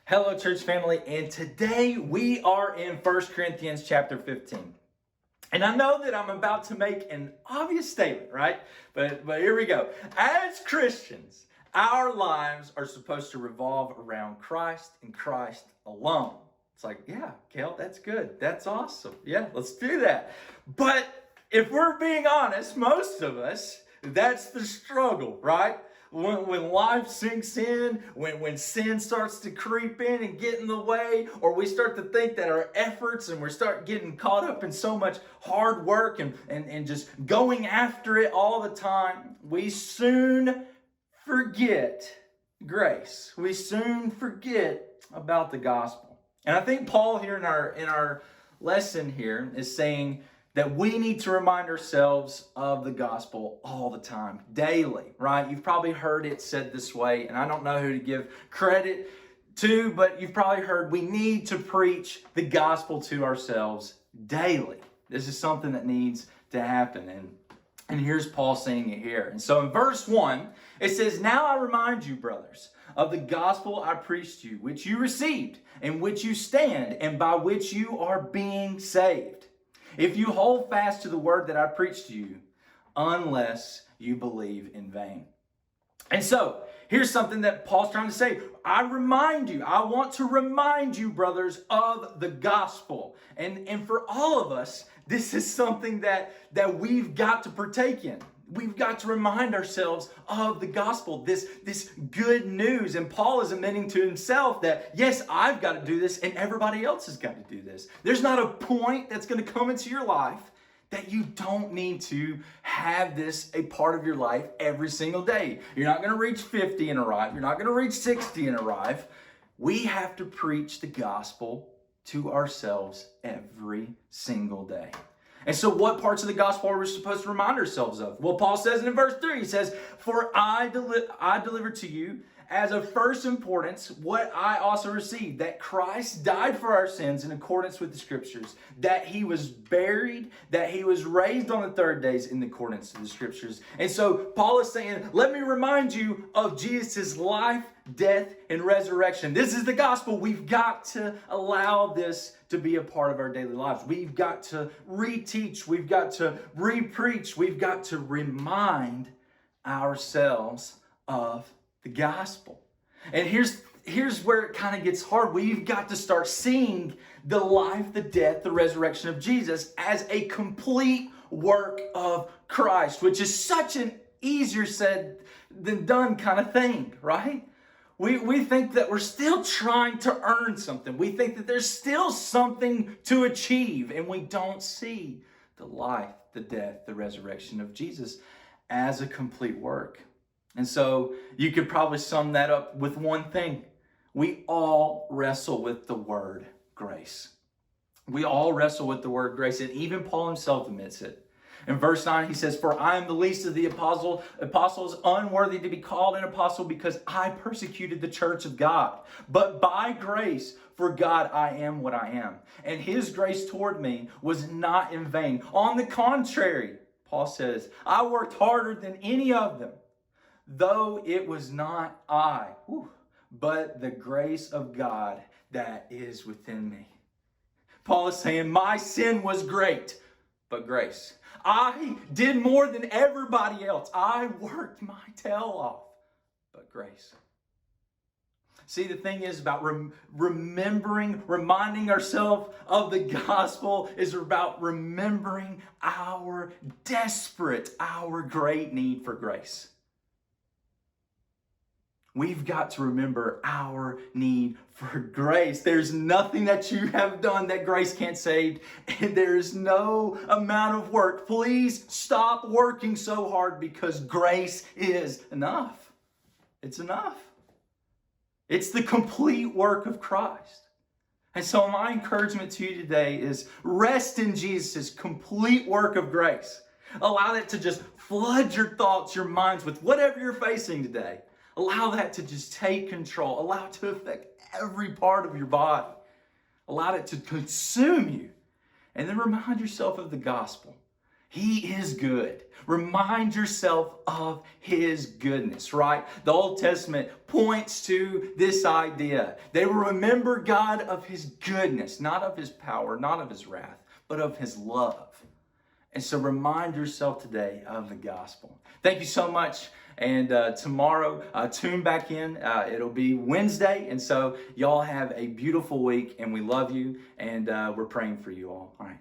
Hello, church family, and today we are in 1 Corinthians chapter 15. And I know that I'm about to make an obvious statement, right? But here we go. As Christians, our lives are supposed to revolve around Christ and Christ alone. It's like, yeah, Kel, that's good. That's awesome. Yeah, let's do that. But if we're being honest, most of us, that's the struggle, right? When life sinks in, when sin starts to creep in and get in the way, or we start to think that our efforts and we start getting caught up in so much hard work and just going after it all the time, we soon forget grace. We soon forget about the gospel. And I think Paul here in our lesson here is saying that we need to remind ourselves of the gospel all the time, daily, right? You've probably heard it said this way, and I don't know who to give credit to, but you've probably heard we need to preach the gospel to ourselves daily. This is something that needs to happen, and here's Paul saying it here. And so in verse 1, it says, "Now I remind you, brothers, of the gospel I preached to you, which you received, in which you stand, and by which you are being saved. If you hold fast to the word that I preached to you, unless you believe in vain." And so, here's something that Paul's trying to say. I want to remind you, brothers, of the gospel. And for all of us, this is something that we've got to partake in. We've got to remind ourselves of the gospel, this good news. And Paul is admitting to himself that, yes, I've got to do this and everybody else has got to do this. There's not a point that's going to come into your life that you don't need to have this a part of your life every single day. You're not going to reach 50 and arrive. You're not going to reach 60 and arrive. We have to preach the gospel to ourselves every single day. And so what parts of the gospel are we supposed to remind ourselves of? Well, Paul says in verse 3, he says, "For I delivered to you as of first importance what I also received, that Christ died for our sins in accordance with the scriptures, that he was buried, that he was raised on the third day in accordance with the scriptures." And so Paul is saying, let me remind you of Jesus' life, death, and resurrection. This is the gospel. We've got to allow this to be a part of our daily lives. We've got to reteach. We've got to re-preach. We've got to remind ourselves of the gospel. And here's where it kind of gets hard. We've got to start seeing the life, the death, the resurrection of Jesus as a complete work of Christ, which is such an easier said than done kind of thing, right? We think that we're still trying to earn something. We think that there's still something to achieve, and we don't see the life, the death, the resurrection of Jesus as a complete work. And so you could probably sum that up with one thing. We all wrestle with the word grace. We all wrestle with the word grace, and even Paul himself admits it. In verse 9, he says, "For I am the least of the apostles, unworthy to be called an apostle, because I persecuted the church of God. But by grace, for God, I am what I am. And his grace toward me was not in vain. On the contrary," Paul says, "I worked harder than any of them, though it was not I, but the grace of God that is within me." Paul is saying, my sin was great, but grace. I did more than everybody else. I worked my tail off, but grace. See, the thing is about reminding ourselves of the gospel is about remembering our great need for grace. We've got to remember our need for grace. There's nothing that you have done that grace can't save, and there's no amount of work. Please stop working so hard, because grace is enough. It's enough. It's the complete work of Christ. And so my encouragement to you today is rest in Jesus' complete work of grace. Allow that to just flood your thoughts, your minds with whatever you're facing today. Allow that to just take control. Allow it to affect every part of your body. Allow it to consume you. And then remind yourself of the gospel. He is good. Remind yourself of His goodness, right? The Old Testament points to this idea. They will remember God of His goodness, not of His power, not of His wrath, but of His love. And so remind yourself today of the gospel. Thank you so much. And tomorrow, tune back in. It'll be Wednesday. And so y'all have a beautiful week, and we love you, and we're praying for you all. All right.